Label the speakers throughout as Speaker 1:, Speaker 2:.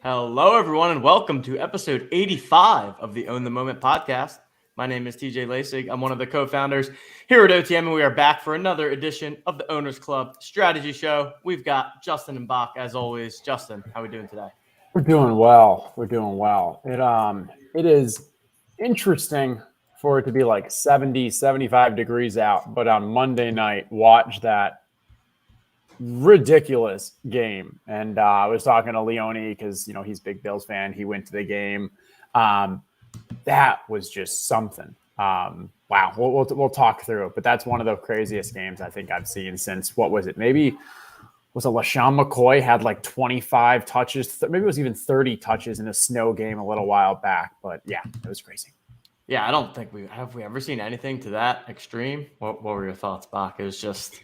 Speaker 1: Hello, everyone, and welcome to episode 85 of the Own the Moment podcast. My name is TJ Lasig. I'm one of the co-founders here at OTM, and we are back for another edition of the Owners Club Strategy Show. We've got Justin and Bach, as always. Justin, how are we doing today?
Speaker 2: We're doing well. It is interesting for it to be like 70, 75 degrees out, but on Monday night, watch that ridiculous game. And I was talking to Leone because, you know, he's a big Bills fan. He went to the game. That was just something. Wow. We'll talk through it, but that's one of the craziest games I think I've seen since, what was it? Maybe was it LaShawn McCoy had like 25 touches. Maybe it was even 30 touches in a snow game a little while back, but yeah, it was crazy.
Speaker 1: Yeah, I don't think we ever seen anything to that extreme. What were your thoughts, Bach? It was just,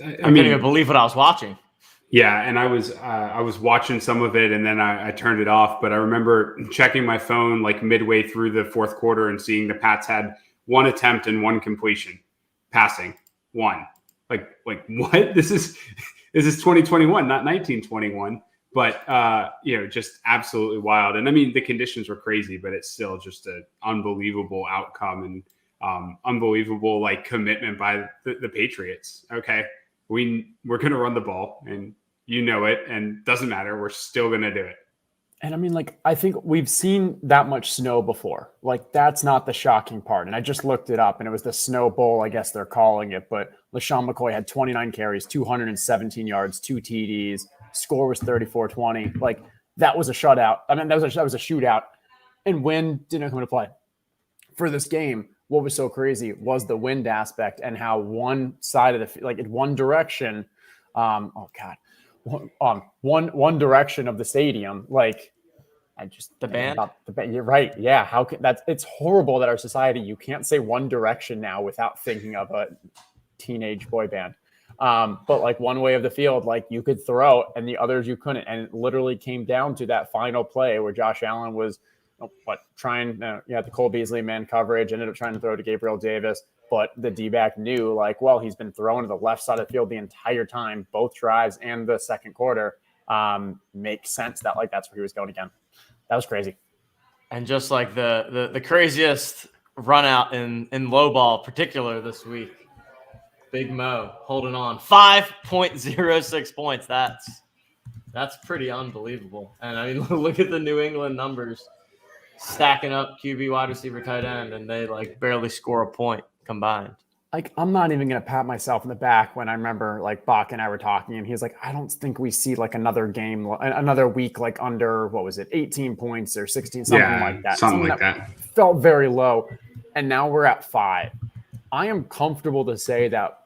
Speaker 1: I couldn't even believe what I was watching.
Speaker 3: Yeah, and I was watching some of it, and then I turned it off. But I remember checking my phone like midway through the fourth quarter and seeing the Pats had one attempt and one completion, passing one. Like what? This is 2021, not 1921. But just absolutely wild. And I mean, the conditions were crazy, but it's still just an unbelievable outcome and unbelievable like commitment by the Patriots. Okay. We're going to run the ball, and you know it, and doesn't matter. We're still going to do it.
Speaker 2: And I mean, like, I think we've seen that much snow before. Like, that's not the shocking part. And I just looked it up, and it was the Snow Bowl, I guess they're calling it. But LaShawn McCoy had 29 carries, 217 yards, 2 TDs. Score was 34-20. Like, that was a shutout. I mean, that was a shootout. And wind didn't come into play. For this game, what was so crazy was the wind aspect and how one side of the, like in one direction, one direction of the stadium, like
Speaker 1: the band.
Speaker 2: You're right. Yeah. How can it's horrible that our society, you can't say One Direction now without thinking of a teenage boy band. But like one way of the field, like you could throw and the others you couldn't. And it literally came down to that final play where Josh Allen was, the Cole Beasley man coverage, ended up trying to throw to Gabriel Davis, but the D-back knew, like, well, he's been throwing to the left side of the field the entire time, both drives and the second quarter. Makes sense that, like, that's where he was going again. That was crazy.
Speaker 1: And just like the craziest run out in lowball particular this week, Big Mo holding on 5.06 points. That's pretty unbelievable. And I mean, look at the New England numbers. Stacking up QB, wide receiver, tight end, and they like barely score a point combined.
Speaker 2: like, I'm not even going to pat myself in the back when I remember like Bach and I were talking and he's like, I don't think we see like another game, another week, like under, what was it, 18 points or 16, something like that.
Speaker 3: Something like that.
Speaker 2: Felt very low. And now we're at 5. I am comfortable to say that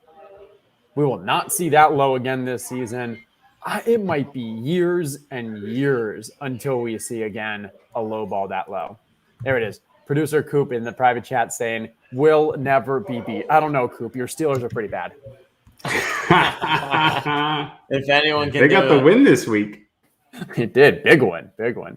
Speaker 2: we will not see that low again this season. It might be years and years until we see again a low ball that low. There it is. Producer Coop in the private chat saying, will never be beat. I don't know, Coop. Your Steelers are pretty bad.
Speaker 1: If anyone can
Speaker 3: they got the win this week.
Speaker 2: It did. Big one. Big one.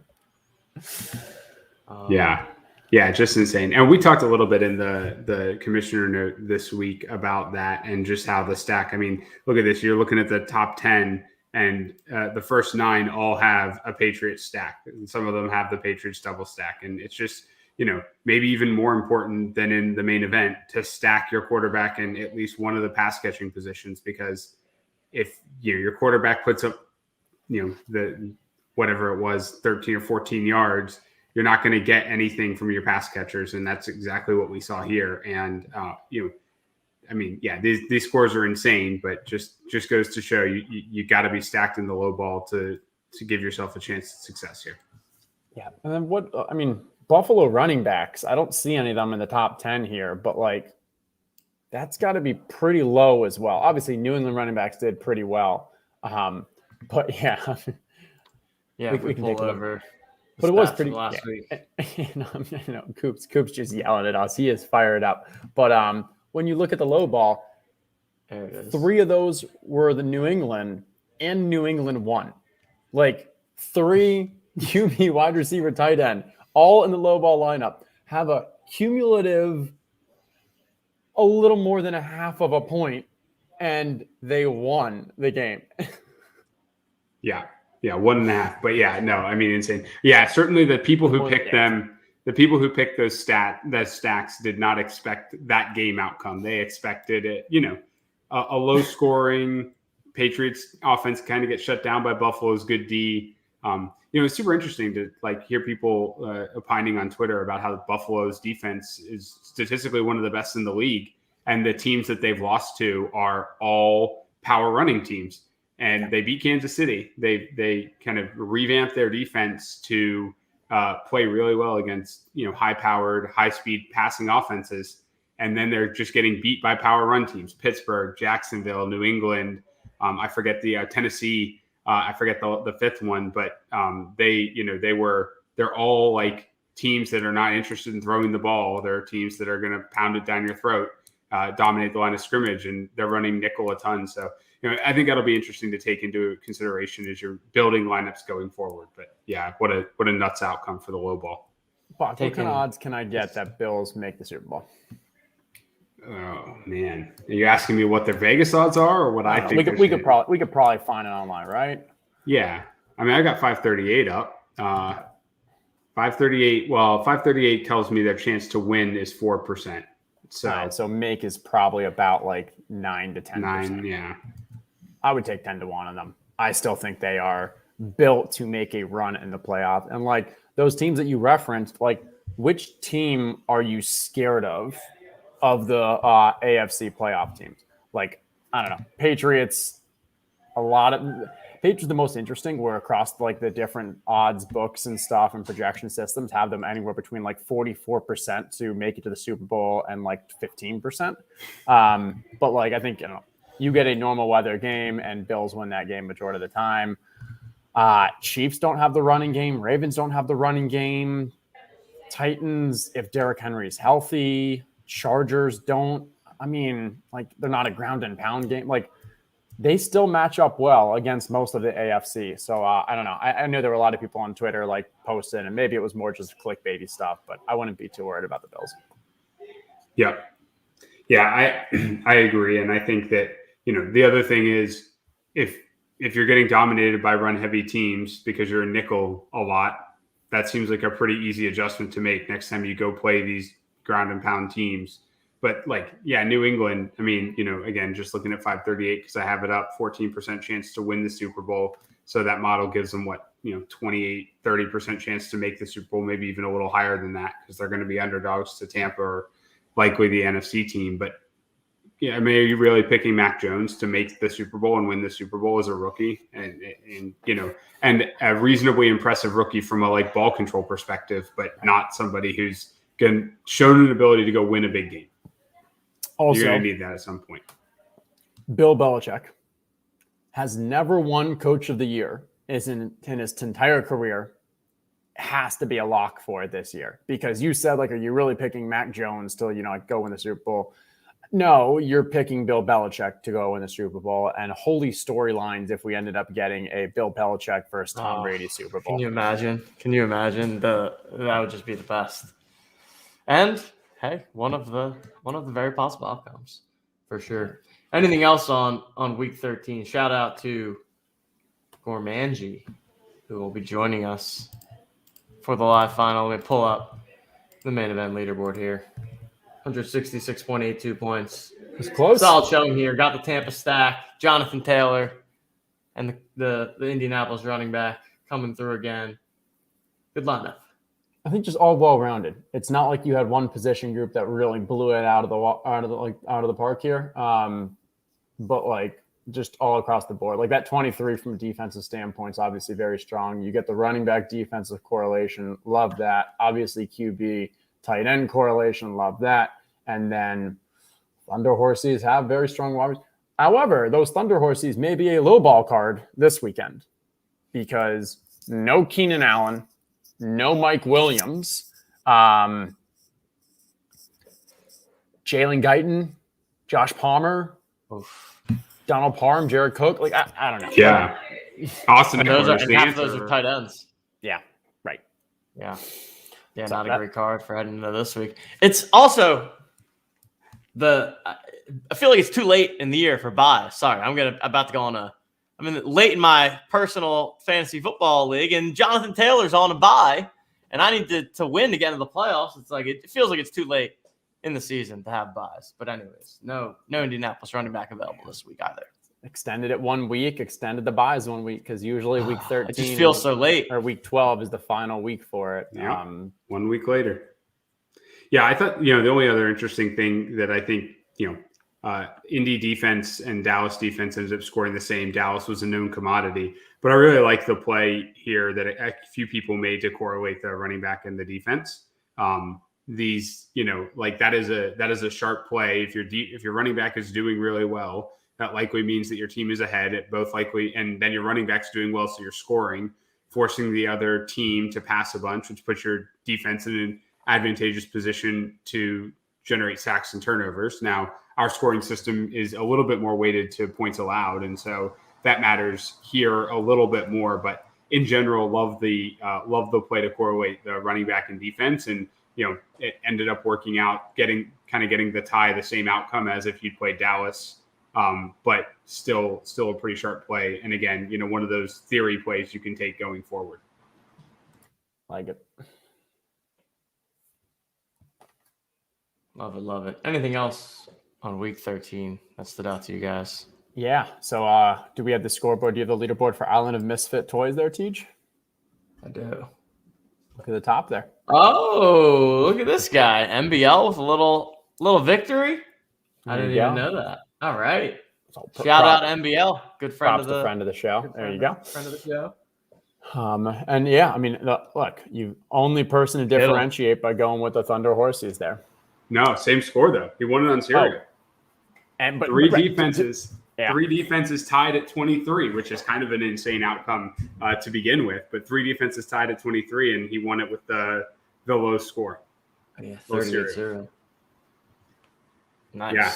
Speaker 3: Yeah, just insane. And we talked a little bit in the commissioner note this week about that and just how the stack, I mean, look at this. You're looking at the top 10 and the first 9 all have a Patriots stack. And some of them have the Patriots double stack. And it's just, maybe even more important than in the main event to stack your quarterback in at least one of the pass catching positions, because if your quarterback puts up, the whatever it was, 13 or 14 yards, you're not going to get anything from your pass catchers. And that's exactly what we saw here. And, these scores are insane, but just goes to show you got to be stacked in the low ball to give yourself a chance at success here.
Speaker 2: Yeah. And then Buffalo running backs, I don't see any of them in the top 10 here, but like that's got to be pretty low as well. Obviously, New England running backs did pretty well. But yeah.
Speaker 1: Yeah, we can pull over.
Speaker 2: But it was pretty
Speaker 1: last week.
Speaker 2: Coop's just yelling at us. He is fired up. But when you look at the low ball, 3 of those were the New England, and New England won. Like 3 QB wide receiver tight end, all in the low ball lineup, have a cumulative a little more than a half of a point, and they won the game.
Speaker 3: Yeah, 1.5. But yeah, no, I mean, insane. Yeah, certainly the people who picked them, the people who picked those stacks did not expect that game outcome. They expected it, a low scoring Patriots offense kind of get shut down by Buffalo's good D. It's super interesting to hear people opining on Twitter about how Buffalo's defense is statistically one of the best in the league, and the teams that they've lost to are all power running teams. And they beat Kansas City. They kind of revamped their defense to play really well against high-powered, high-speed passing offenses, and then they're just getting beat by power run teams: Pittsburgh, Jacksonville, New England. I forget the Tennessee. I forget the 5th one, but they're all like teams that are not interested in throwing the ball. They're teams that are going to pound it down your throat, dominate the line of scrimmage, and they're running nickel a ton. So, I think that'll be interesting to take into consideration as you're building lineups going forward. But yeah, what a nuts outcome for the low ball.
Speaker 2: What kind of odds can I get that Bills make the Super Bowl?
Speaker 3: Oh man, are you asking me what their Vegas odds are, or what I think?
Speaker 2: We could probably find it online, right?
Speaker 3: Yeah, I mean, I got 538 up. 538. Well, 538 tells me their chance to win is 4%.
Speaker 2: So make is probably about like 9 to 10%.
Speaker 3: 9, yeah.
Speaker 2: I would take 10 to 1 on them. I still think they are built to make a run in the playoffs. And like those teams that you referenced, like which team are you scared of the AFC playoff teams? Like, I don't know, Patriots, Patriots the most interesting, where across like the different odds books and stuff and projection systems have them anywhere between like 44% to make it to the Super Bowl and like 15%. But like, I think, you get a normal weather game and Bills win that game majority of the time. Chiefs don't have the running game. Ravens don't have the running game. Titans, if Derrick Henry's healthy. Chargers don't. I mean, like, they're not a ground and pound game. Like, they still match up well against most of the AFC. So I don't know. I know there were a lot of people on Twitter like posting, and maybe it was more just clickbaity stuff, but I wouldn't be too worried about the Bills.
Speaker 3: Yeah, I agree. And I think that, the other thing is if you're getting dominated by run heavy teams because you're a nickel a lot, that seems like a pretty easy adjustment to make next time you go play these ground and pound teams. But New England, I mean, again, just looking at 538, because I have it up, 14% chance to win the Super Bowl. So that model gives them 28, 30% chance to make the Super Bowl, maybe even a little higher than that, because they're going to be underdogs to Tampa or likely the NFC team. But Yeah, I mean, are you really picking Mac Jones to make the Super Bowl and win the Super Bowl as a rookie, and a reasonably impressive rookie from a like ball control perspective, but not somebody who's shown an ability to go win a big game.
Speaker 2: Also,
Speaker 3: you're going to need that at some point.
Speaker 2: Bill Belichick has never won Coach of the Year in his entire career. Has to be a lock for it this year, because you said, like, are you really picking Mac Jones to, go win the Super Bowl? No, you're picking Bill Belichick to go win the Super Bowl, and holy storylines if we ended up getting a Bill Belichick versus Tom Brady Super Bowl.
Speaker 1: Can you imagine? That would just be the best. And hey, one of the very possible outcomes for sure. Anything else on week 13? Shout out to Gormanji, who will be joining us for the live final. Let me pull up the main event leaderboard here. 166.82 points.
Speaker 2: It's close.
Speaker 1: Solid showing here. Got the Tampa stack. Jonathan Taylor and the Indianapolis running back coming through again. Good lineup.
Speaker 2: I think just all well-rounded. It's not like you had one position group that really blew it out of the park here. But like just all across the board, like that 23 from a defensive standpoint is obviously very strong. You get the running back defensive correlation. Love that. Obviously QB tight end correlation. Love that. And then Thunder Horses have very strong wide receivers. However, those Thunder Horses may be a low ball card this weekend because no Keenan Allen, no Mike Williams, Jalen Guyton, Josh Palmer, Donald Parham, Jared Cook. Like, I don't know.
Speaker 3: Yeah. Austin.
Speaker 1: And half of those are tight ends.
Speaker 2: Yeah. Right.
Speaker 1: Yeah. Yeah. So not a great card for heading into this week. It's also I feel like it's too late in the year for buys. Sorry. I'm late in my personal fantasy football league, and Jonathan Taylor's on a bye, and I need to win to get into the playoffs. It's like it feels like it's too late in the season to have buys. But anyways, no Indianapolis running back available this week either.
Speaker 2: Extended it 1 week, extended the buys 1 week, because usually week 13
Speaker 1: it just feels so late.
Speaker 2: Or week 12 is the final week for it.
Speaker 3: Yeah. 1 week later. Yeah, I thought, the only other interesting thing that I think, Indy defense and Dallas defense ended up scoring the same. Dallas was a known commodity, but I really like the play here that a few people made to correlate the running back and the defense. That is a sharp play. If your running back is doing really well, that likely means that your team is ahead at both likely, and then your running back's doing well, so you're scoring, forcing the other team to pass a bunch, which puts your defense in an advantageous position to generate sacks and turnovers. Now, our scoring system is a little bit more weighted to points allowed, and so that matters here a little bit more. But in general, love the play to correlate the running back and defense, and it ended up working out, getting the tie, the same outcome as if you'd played Dallas, but still a pretty sharp play. And again, one of those theory plays you can take going forward.
Speaker 2: Like it.
Speaker 1: Love it. Anything else on week 13 that stood out to you guys?
Speaker 2: Yeah. So do we have the scoreboard? Do you have the leaderboard for Island of Misfit Toys there, Teej?
Speaker 1: I do.
Speaker 2: Look at the top there.
Speaker 1: Oh, look at this guy. MBL with a little victory. I didn't even know that. All right. Shout out MBL. Good friend of the
Speaker 2: show. There you go.
Speaker 1: Friend of the show.
Speaker 2: And yeah, I mean, look, you only person to differentiate by going with the Thunder Horses there.
Speaker 3: No, same score though. He won it on Syria.
Speaker 2: And but
Speaker 3: three defenses tied at 23, which is kind of an insane outcome to begin with. But 3 defenses tied at 23, and he won it with the low score.
Speaker 1: Yeah, 38-0. Nice.
Speaker 3: Yeah.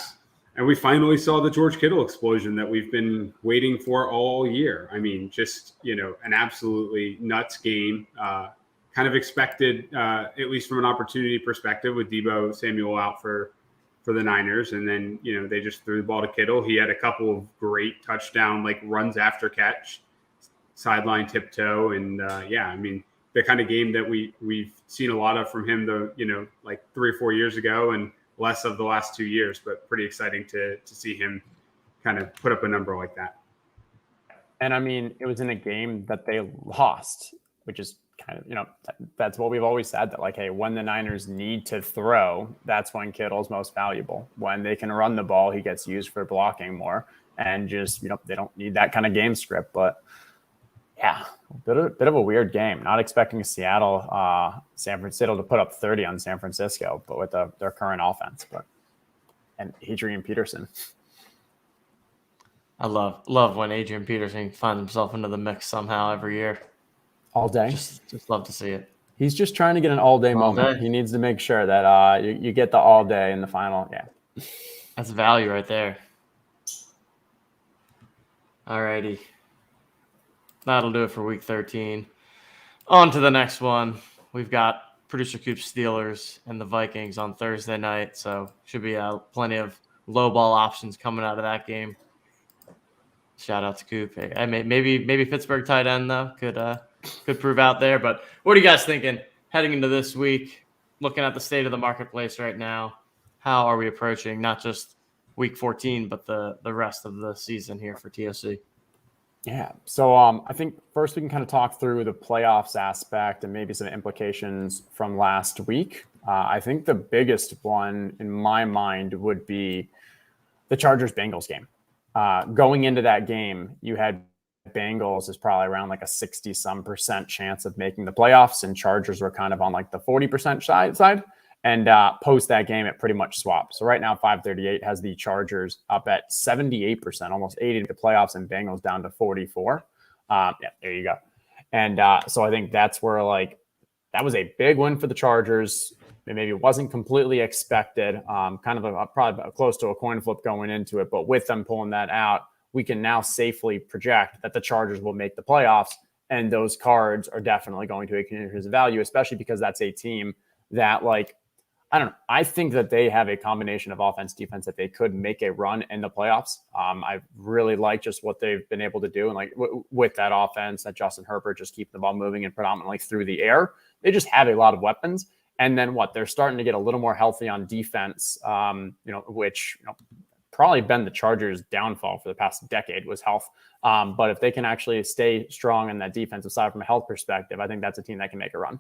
Speaker 3: And we finally saw the George Kittle explosion that we've been waiting for all year. I mean, just, an absolutely nuts game. Kind of expected, at least from an opportunity perspective, with Deebo Samuel out for the Niners. And then, they just threw the ball to Kittle. He had a couple of great touchdown, runs after catch, sideline tiptoe. And, I mean, the kind of game that we've seen a lot of from him, 3 or 4 years ago, and less of the last 2 years, but pretty exciting to see him kind of put up a number like that.
Speaker 2: And I mean, it was in a game that they lost, which is kind of, that's what we've always said, that like, hey, when the Niners need to throw, that's when Kittle's most valuable. When they can run the ball, he gets used for blocking more, and just, they don't need that kind of game script. But yeah, bit of a weird game. Not expecting Seattle, San Francisco to put up 30 on San Francisco, but with their current offense, and Adrian Peterson.
Speaker 1: I love when Adrian Peterson finds himself into the mix somehow every year.
Speaker 2: All day.
Speaker 1: Just love to see it.
Speaker 2: He's just trying to get an all-day moment. He needs to make sure that you get the all day in the final. Yeah.
Speaker 1: That's value right there. All righty. That'll do it for week 13. On to the next one. We've got Producer Coop's Steelers and the Vikings on Thursday night, so should be plenty of low ball options coming out of that game. Shout out to Coop. Hey, maybe Pittsburgh tight end though could prove out there. But what are you guys thinking heading into this week? Looking at the state of the marketplace right now, how are we approaching not just week 14 but the rest of the season here for TOC?
Speaker 2: Yeah. So I think first we can kind of talk through the playoffs aspect and maybe some implications from last week. I think the biggest one in my mind would be the Chargers-Bengals game. Going into that game, you had Bengals is probably around like a 60-some% chance of making the playoffs, and Chargers were kind of on like the 40% side. And post that game, it pretty much swapped. So right now, 538 has the Chargers up at 78%, almost 80 to the playoffs, and Bengals down to 44. Yeah, there you go. And so I think that's where that was a big win for the Chargers. Maybe it wasn't completely expected, kind of probably close to a coin flip going into it. But with them pulling that out, we can now safely project that the Chargers will make the playoffs. And those cards are definitely going to increase value, especially because that's a team that, I don't know. I think that they have a combination of offense, defense that they could make a run in the playoffs. I really like just what they've been able to do. And with that offense, that Justin Herbert just keeping the ball moving and predominantly through the air. They just have a lot of weapons. And then they're starting to get a little more healthy on defense, which probably been the Chargers' downfall for the past decade was health. But if they can actually stay strong in that defensive side from a health perspective, I think that's a team that can make a run.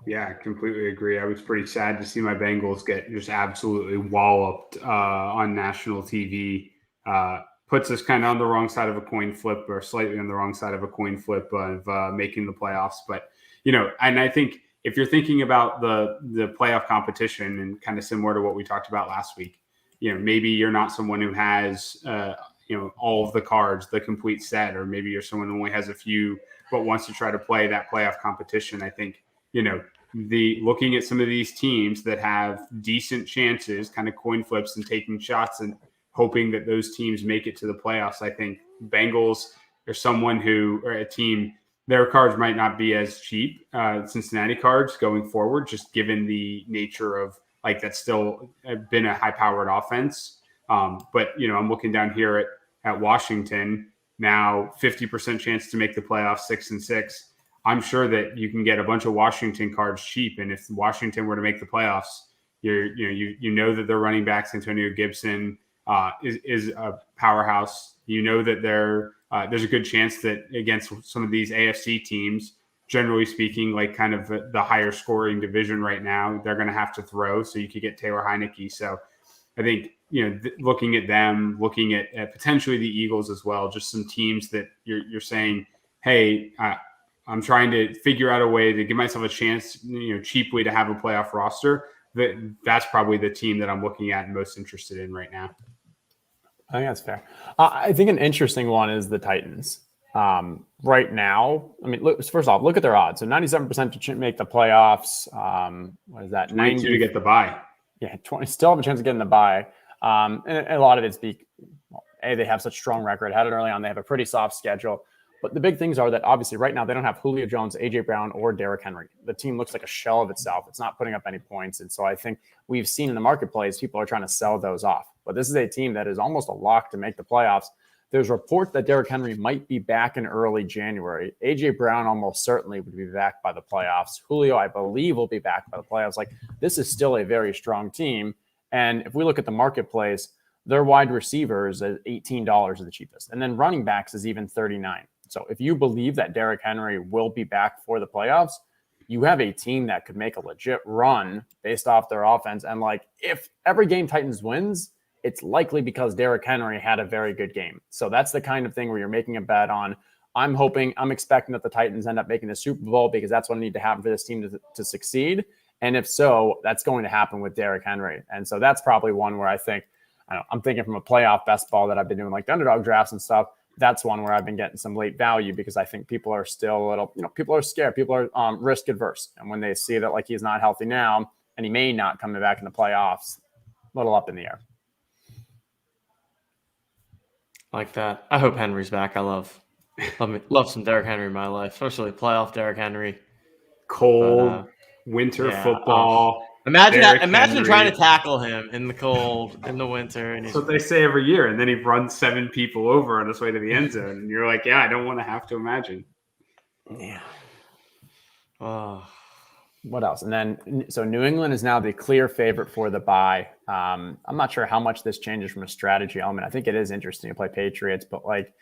Speaker 3: Yeah, I completely agree. I was pretty sad to see my Bengals get just absolutely walloped on national TV. Puts us kind of on the wrong side of a coin flip, or slightly on the wrong side of a coin flip of making the playoffs. But, and I think if you're thinking about the playoff competition, and kind of similar to what we talked about last week, maybe you're not someone who has, all of the cards, the complete set, or maybe you're someone who only has a few, but wants to try to play that playoff competition. I think, looking at some of these teams that have decent chances, kind of coin flips and taking shots and hoping that those teams make it to the playoffs. I think Bengals are a team, their cards might not be as cheap, Cincinnati cards going forward, just given the nature of that's still been a high powered offense. But I'm looking down here at Washington now, 50% chance to make the playoffs, 6-6. I'm sure that you can get a bunch of Washington cards cheap, and if Washington were to make the playoffs, you know that their running backs, Antonio Gibson, is a powerhouse. That there's a good chance that against some of these AFC teams, generally speaking, kind of the higher scoring division right now, they're going to have to throw. So you could get Taylor Heineke. So I think looking at them, looking at potentially the Eagles as well, just some teams that you're saying, hey, I'm trying to figure out a way to give myself a chance, cheaply to have a playoff roster. That's probably the team that I'm looking at and most interested in right now.
Speaker 2: I think that's fair. I think an interesting one is the Titans. Right now, first off, look at their odds. So 97% to make the playoffs. What is that?
Speaker 3: 92 to get the bye.
Speaker 2: Yeah, 20. Still have a chance of getting the bye. And a lot of it's they have such a strong record. Had it early on. They have a pretty soft schedule. But the big things are that obviously right now they don't have Julio Jones, A.J. Brown, or Derrick Henry. The team looks like a shell of itself. It's not putting up any points. And so I think we've seen in the marketplace, people are trying to sell those off. But this is a team that is almost a lock to make the playoffs. There's reports that Derrick Henry might be back in early January. A.J. Brown almost certainly would be back by the playoffs. Julio, I believe, will be back by the playoffs. This is still a very strong team. And if we look at the marketplace, their wide receivers at $18 are the cheapest. And then running backs is even $39. So if you believe that Derrick Henry will be back for the playoffs, you have a team that could make a legit run based off their offense. And like, if every game Titans wins, it's likely because Derrick Henry had a very good game. So that's the kind of thing where you're making a bet on. I'm expecting that the Titans end up making the Super Bowl because that's what I need to happen for this team to succeed. And if so, that's going to happen with Derrick Henry. And so that's probably one where I'm thinking from a playoff best ball that I've been doing, like the underdog drafts and stuff. That's one where I've been getting some late value because I think people are still a little, people are scared. People are risk adverse. And when they see that like he's not healthy now and he may not come back in the playoffs, a little up in the air.
Speaker 1: Like that. I hope Henry's back. I love some Derrick Henry in my life, especially playoff Derrick Henry.
Speaker 3: Cold winter football.
Speaker 1: Imagine trying to tackle him in the cold, in the winter. And
Speaker 3: that's what they say every year. And then he runs 7 people over on his way to the end zone. And you're like, yeah, I don't want to have to imagine.
Speaker 2: Yeah.
Speaker 1: Oh.
Speaker 2: What else? And then, so New England is now the clear favorite for the bye. I'm not sure how much this changes from a strategy element. I think it is interesting to play Patriots, but like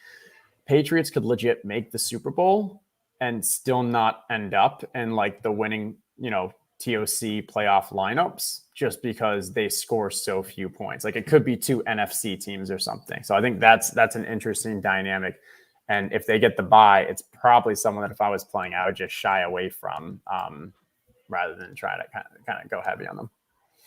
Speaker 2: Patriots could legit make the Super Bowl and still not end up in like the winning, TOC playoff lineups just because they score so few points. Like it could be 2 NFC teams or something. So I think that's an interesting dynamic. And if they get the bye, it's probably someone that if I was playing, I would just shy away from rather than try to kind of go heavy on them.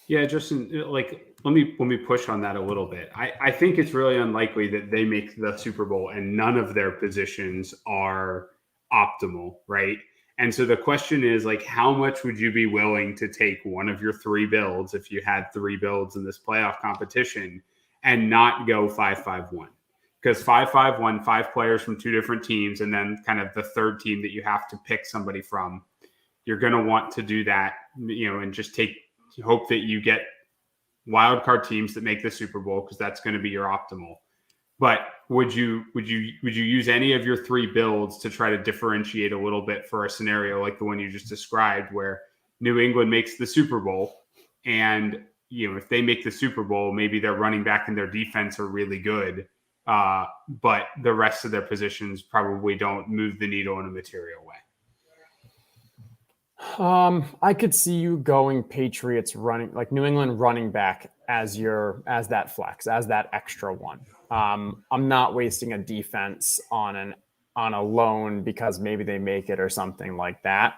Speaker 3: Yeah, Justin, like let me push on that a little bit. I think it's really unlikely that they make the Super Bowl and none of their positions are optimal, right? And so the question is like, how much would you be willing to take one of your 3 builds if you had 3 builds in this playoff competition and not go 5-5-1? Because 5-5-1, 5 players from 2 different teams, and then kind of the third team that you have to pick somebody from, you're going to want to do that, and just hope that you get wild card teams that make the Super Bowl because that's going to be your optimal. But would you use any of your 3 builds to try to differentiate a little bit for a scenario like the one you just described, where New England makes the Super Bowl, and if they make the Super Bowl, maybe their running back and their defense are really good, but the rest of their positions probably don't move the needle in a material way?
Speaker 2: I could see you going Patriots running, like New England running back as that flex, as that extra one. I'm not wasting a defense on a loan because maybe they make it or something like that.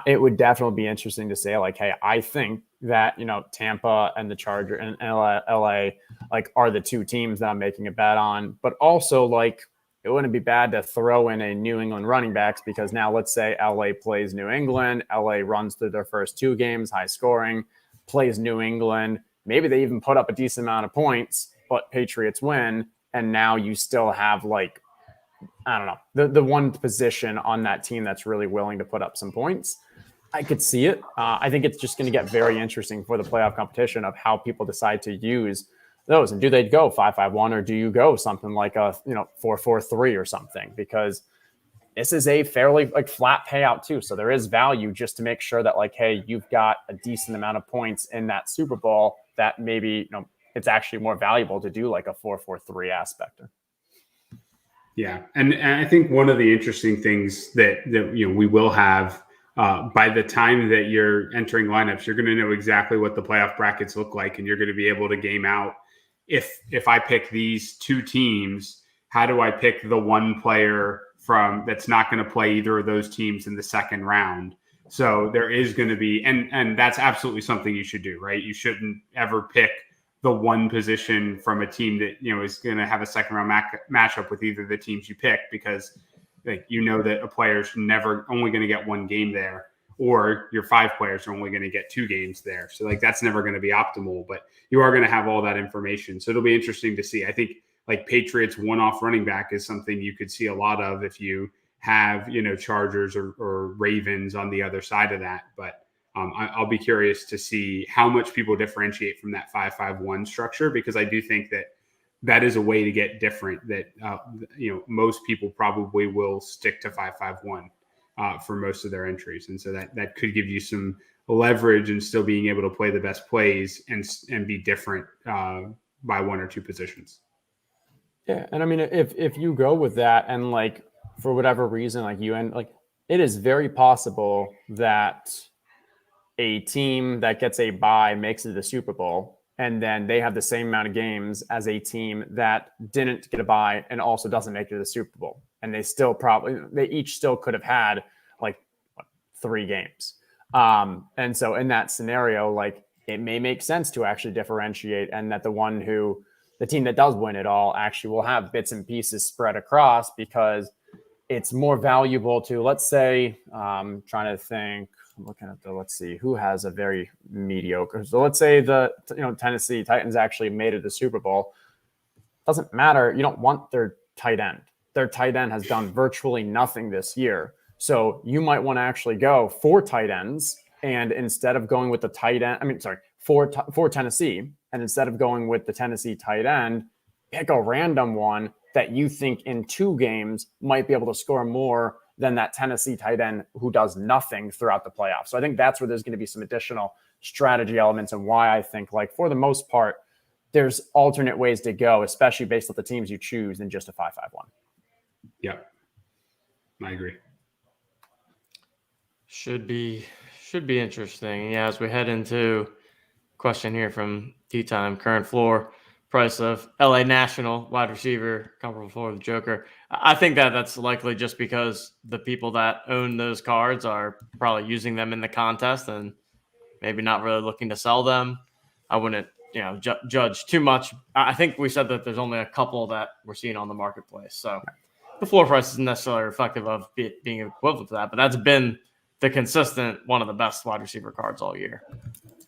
Speaker 2: It would definitely be interesting to say like, hey, I think that, Tampa and the Charger and LA like are the 2 teams that I'm making a bet on, but also like, it wouldn't be bad to throw in a New England running backs because now let's say LA plays New England. LA runs through their first 2 games, high scoring, plays New England. Maybe they even put up a decent amount of points, but Patriots win. And now you still have like, I don't know, the one position on that team that's really willing to put up some points. I could see it. I think it's just going to get very interesting for the playoff competition of how people decide to use those. And do they go 5-5-1 or do you go something like a 4-4-3 or something? Because this is a fairly like flat payout too. So there is value just to make sure that like, hey, you've got a decent amount of points in that Super Bowl that maybe it's actually more valuable to do like a 4-4-3 aspect.
Speaker 3: Yeah, and I think one of the interesting things that we will have by the time that you're entering lineups, you're going to know exactly what the playoff brackets look like, and you're going to be able to game out. If I pick these 2 teams, how do I pick the one player from that's not going to play either of those teams in the second round? So there is going to be, and that's absolutely something you should do, right? You shouldn't ever pick the one position from a team that is going to have a second round matchup with either of the teams you pick, because that a player's never only going to get 1 game there, or your 5 players are only going to get 2 games there. So like that's never going to be optimal, but you are going to have all that information. So it'll be interesting to see. I think like Patriots one-off running back is something you could see a lot of if you have, Chargers or Ravens on the other side of that. But I'll be curious to see how much people differentiate from that 5-5-1 structure, because I do think that is a way to get different, that, most people probably will stick to 5-5-1 for most of their entries. And so that could give you some leverage and still being able to play the best plays and be different by 1 or 2 positions.
Speaker 2: Yeah. And I mean, if you go with that and like for whatever reason, like it is very possible that a team that gets a bye makes it to the Super Bowl, and then they have the same amount of games as a team that didn't get a bye and also doesn't make it to the Super Bowl. And they each still could have had like 3 games. And so in that scenario, like it may make sense to actually differentiate, and that the team that does win it all actually will have bits and pieces spread across, because it's more valuable to, let's say, trying to think, I'm looking at let's see, who has a very mediocre. So let's say Tennessee Titans actually made it to the Super Bowl. Doesn't matter. You don't want their tight end. Their tight end has done virtually nothing this year. So you might want to actually go 4 tight ends, and instead of going with the tight end, for Tennessee, and instead of going with the Tennessee tight end, pick a random one that you think in 2 games might be able to score more than that Tennessee tight end who does nothing throughout the playoffs. So I think that's where there's going to be some additional strategy elements, and why I think, like, for the most part, there's alternate ways to go, especially based on the teams you choose, than just a 5-5-1.
Speaker 3: Yeah, I agree.
Speaker 1: Should be interesting. Yeah, as we head into question here from T-Time, current floor price of LA National wide receiver, comparable floor of the Joker. I think that's likely just because the people that own those cards are probably using them in the contest and maybe not really looking to sell them. I wouldn't, judge too much. I think we said that there's only a couple that we're seeing on the marketplace. So the floor price isn't necessarily reflective of being equivalent to that, but that's been the consistent one of the best wide receiver cards all year.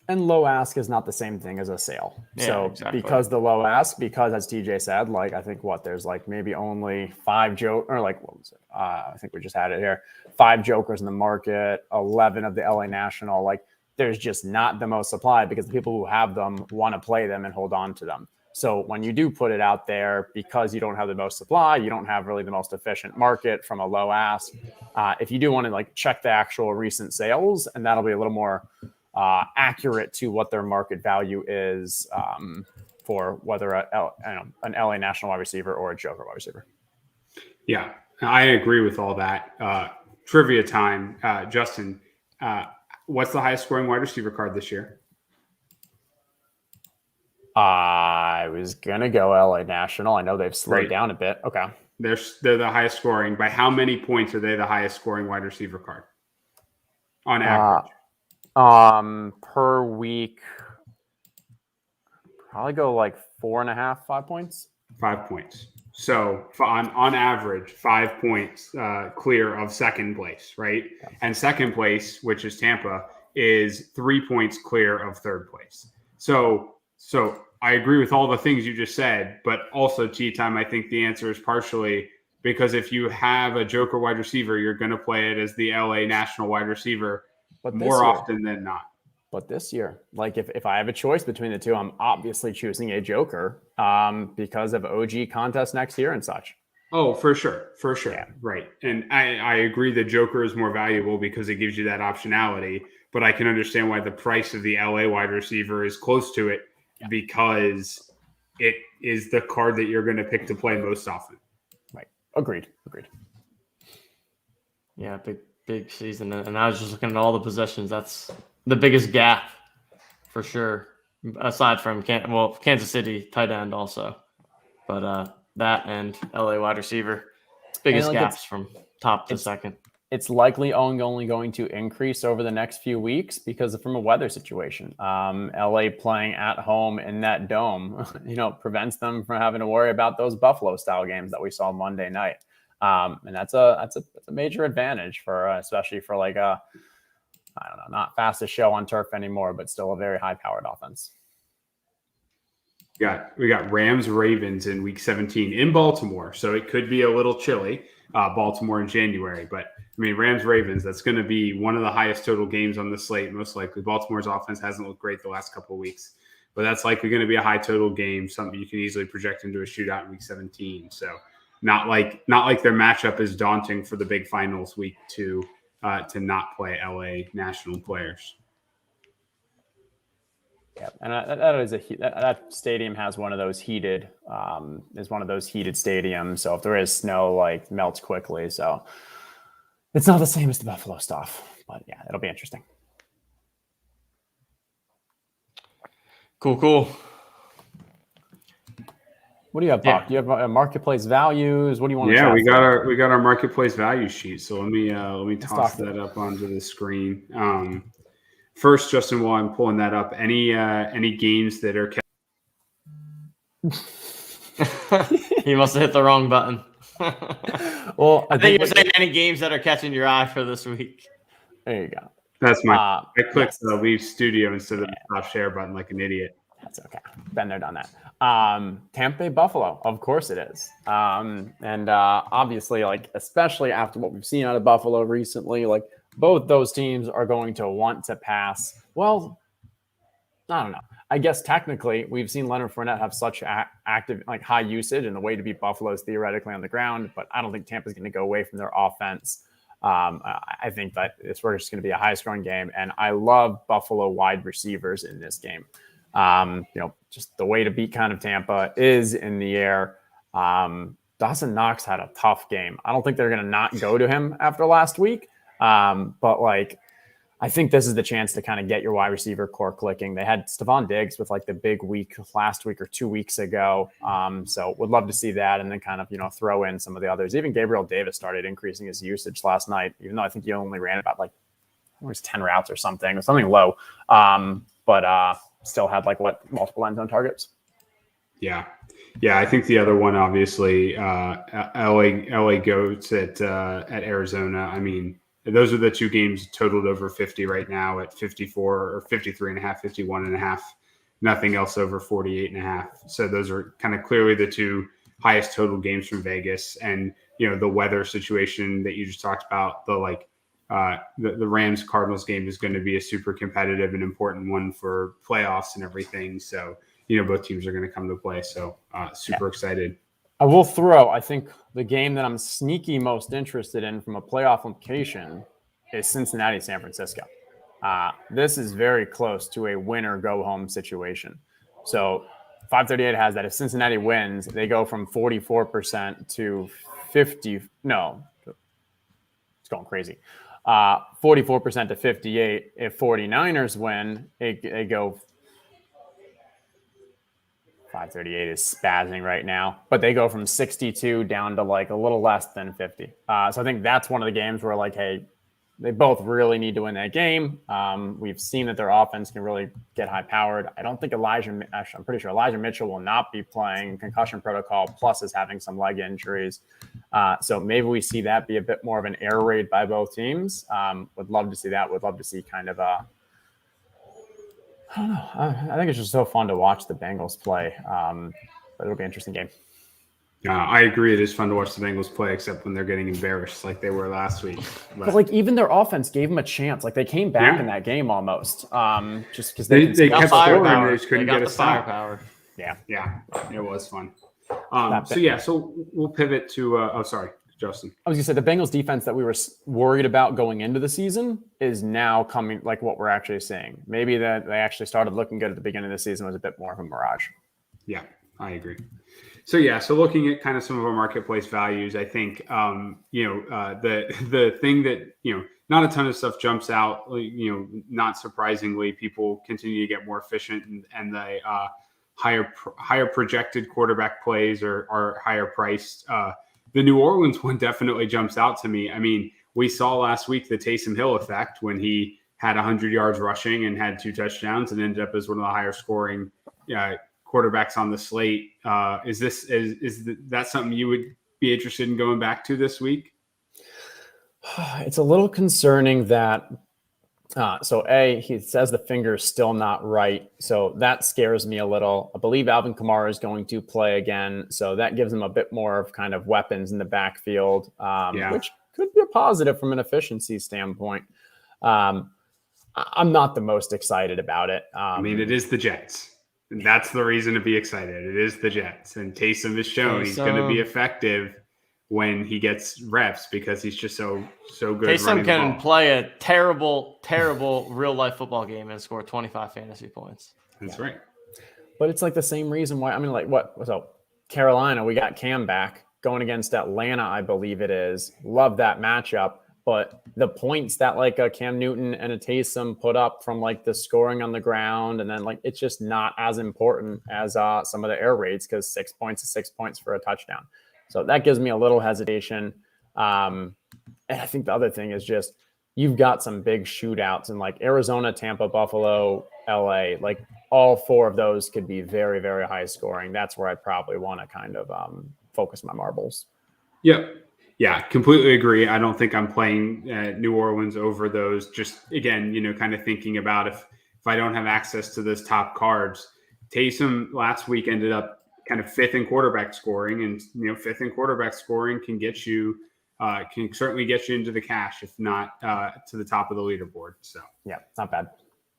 Speaker 2: And low ask is not the same thing as a sale.
Speaker 1: Yeah,
Speaker 2: so
Speaker 1: exactly.
Speaker 2: Because the low ask, because as TJ said, like, I think there's like maybe only 5 or like, what was it? I think we just had it here. 5 jokers in the market, 11 of the LA National. Like, there's just not the most supply, because the people who have them want to play them and hold on to them. So when you do put it out there, because you don't have the most supply, you don't have really the most efficient market from a low ask. If you do want to like check the actual recent sales, and that'll be a little more accurate to what their market value is for whether an LA National wide receiver or a Joker wide receiver.
Speaker 3: Yeah, I agree with all that. Trivia time, Justin. What's the highest scoring wide receiver card this year?
Speaker 2: I was gonna go LA National. I know they've slowed down a bit. Okay,
Speaker 3: they're the highest scoring. By how many points are they the highest scoring wide receiver card on average?
Speaker 2: Per week, probably go like 4.5, 5 points.
Speaker 3: 5 points. So on average, 5 points clear of second place, right? Yeah. And second place, which is Tampa, is 3 points clear of third place. So I agree with all the things you just said, but also, T-Time, I think the answer is partially because if you have a Joker wide receiver, you're going to play it as the LA National wide receiver more often than not.
Speaker 2: But this year, like if I have a choice between the two, I'm obviously choosing a Joker because of OG contest next year and such.
Speaker 3: Oh, for sure. Yeah. Right. And I agree that Joker is more valuable because it gives you that optionality, but I can understand why the price of the LA wide receiver is close to it because it is the card that you're going to pick to play most often.
Speaker 2: Right. Agreed.
Speaker 1: Yeah, big season. And I was just looking at all the possessions. That's the biggest gap for sure, aside from Kansas City tight end also. But that and LA wide receiver, biggest gaps from top to second.
Speaker 2: It's likely only going to increase over the next few weeks because from a weather situation. LA playing at home in that dome, prevents them from having to worry about those Buffalo style games that we saw Monday night. And that's a major advantage for especially for like a, I don't know, not fastest show on turf anymore, but still a very high powered offense.
Speaker 3: We got Rams Ravens in week 17 in Baltimore. So it could be a little chilly, Baltimore in January, but I mean, Rams Ravens, that's going to be one of the highest total games on the slate. Most likely Baltimore's offense hasn't looked great the last couple of weeks, but that's likely going to be a high total game, something you can easily project into a shootout in week 17. So not like their matchup is daunting for the big finals week to not play LA National players.
Speaker 2: Yeah, and that stadium has one of those heated stadiums. So if there is snow, like melts quickly. So it's not the same as the Buffalo stuff, but yeah, it'll be interesting.
Speaker 1: Cool.
Speaker 2: What do you have, Buck?
Speaker 1: Yeah.
Speaker 2: Do you have marketplace values? What do you want?
Speaker 3: Yeah, we got our marketplace value sheet. So let me toss that up onto the screen. First, Justin, while I'm pulling that up, any games that are
Speaker 1: He must have hit the wrong button.
Speaker 2: Well,
Speaker 1: I think you're saying any games that are catching your eye for this week.
Speaker 2: There you go.
Speaker 3: That's I clicked the leave studio instead of the stop share button like an idiot.
Speaker 2: That's okay. Been there, done that. Tampa Bay Buffalo, of course it is. And obviously, like, especially after what we've seen out of Buffalo recently, like both those teams are going to want to pass. Well, I don't know. I guess technically we've seen Leonard Fournette have such active, like high usage, and the way to beat Buffalo is theoretically on the ground, but I don't think Tampa's going to go away from their offense. I think that it's just going to be a high scoring game, and I love Buffalo wide receivers in this game. Just the way to beat kind of Tampa is in the air. Dawson Knox had a tough game. I don't think they're going to not go to him after last week. But like, I think this is the chance to kind of get your wide receiver core clicking. They had Stephon Diggs with like the big week last week or 2 weeks ago. So would love to see that. And then kind of, throw in some of the others. Even Gabriel Davis started increasing his usage last night, even though I think he only ran about like, it was 10 routes or something low. But still had like multiple end zone targets.
Speaker 3: Yeah. I think the other one, obviously, LA Goats at Arizona. I mean, those are the two games totaled over 50 right now at 54 or 53.5, 51.5. Nothing else over 48.5. So those are kind of clearly the two highest total games from Vegas. And the weather situation that you just talked about, the Rams Cardinals game is going to be a super competitive and important one for playoffs and everything. So, both teams are going to come to play. So super excited.
Speaker 2: I will throw, I think the game that I'm sneaky most interested in from a playoff implication is Cincinnati, San Francisco. This is very close to a win or go home situation. So 538 has that if Cincinnati wins, they go from 44% to 50. No, it's going crazy. 44% to 58. If 49ers win, they go 538 is spazzing right now, but they go from 62 down to like a little less than 50. So I think that's one of the games where like, hey, they both really need to win that game. We've seen that their offense can really get high powered. I don't think I'm pretty sure Elijah Mitchell will not be playing concussion protocol, plus is having some leg injuries. So maybe we see that be a bit more of an air raid by both teams. Would love to see that. Would love to see kind of I don't know. I think it's just so fun to watch the Bengals play. But it'll be an interesting game.
Speaker 3: I agree. It is fun to watch the Bengals play, except when they're getting embarrassed like they were last week.
Speaker 2: But like even their offense gave them a chance. Like they came back in that game almost. Just because
Speaker 3: they kept scoring. They just
Speaker 1: couldn't
Speaker 3: get a stop.
Speaker 1: Firepower.
Speaker 3: Yeah, it was fun. So we'll pivot to. Sorry, Justin.
Speaker 2: I was going to say the Bengals defense that we were worried about going into the season is now coming, like what we're actually seeing. Maybe that they actually started looking good at the beginning of the season was a bit more of a mirage.
Speaker 3: Yeah, I agree. So looking at kind of some of our marketplace values, I think the thing that not a ton of stuff jumps out. Not surprisingly, people continue to get more efficient, and the higher projected quarterback plays are higher priced. The New Orleans one definitely jumps out to me. I mean, we saw last week the Taysom Hill effect when he had 100 yards rushing and had 2 touchdowns and ended up as one of the higher scoring quarterbacks on the slate. Is that something you would be interested in going back to this week?
Speaker 2: It's a little concerning that he says the finger is still not right. So that scares me a little. I believe Alvin Kamara is going to play again. So that gives him a bit more of kind of weapons in the backfield, which could be a positive from an efficiency standpoint. I'm not the most excited about it.
Speaker 3: I mean, it is the Jets. And that's the reason to be excited. It is the Jets. And Taysom has shown he's going to be effective when he gets reps because he's just so good.
Speaker 1: Taysom can play a terrible real life football game and score 25 fantasy points.
Speaker 3: That's right.
Speaker 2: But it's like the same reason why. I mean, like what? So Carolina, we got Cam back going against Atlanta, I believe it is. Love that matchup. But the points that like a Cam Newton and a Taysom put up from like the scoring on the ground, and then like it's just not as important as some of the air raids, because 6 points is 6 points for a touchdown. So that gives me a little hesitation. And I think the other thing is just you've got some big shootouts in like Arizona, Tampa, Buffalo, LA. Like all 4 of those could be very, very high scoring. That's where I probably want to kind of focus my marbles.
Speaker 3: Yep. Yeah, completely agree. I don't think I'm playing New Orleans over those. Just again, kind of thinking about if I don't have access to those top cards. Taysom last week ended up kind of 5th in quarterback scoring, and 5th in quarterback scoring can get you can certainly get you into the cash, if not to the top of the leaderboard. So
Speaker 2: yeah, not bad.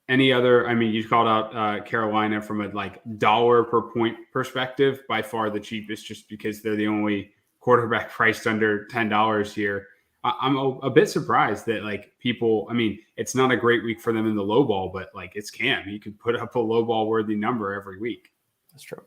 Speaker 3: Any other? I mean, you called out Carolina from a like dollar per point perspective, by far the cheapest, just because they're the only quarterback priced under $10 here. I'm a bit surprised that like people, I mean, it's not a great week for them in the low ball, but like it's Cam. You could put up a low ball worthy number every week.
Speaker 2: That's true.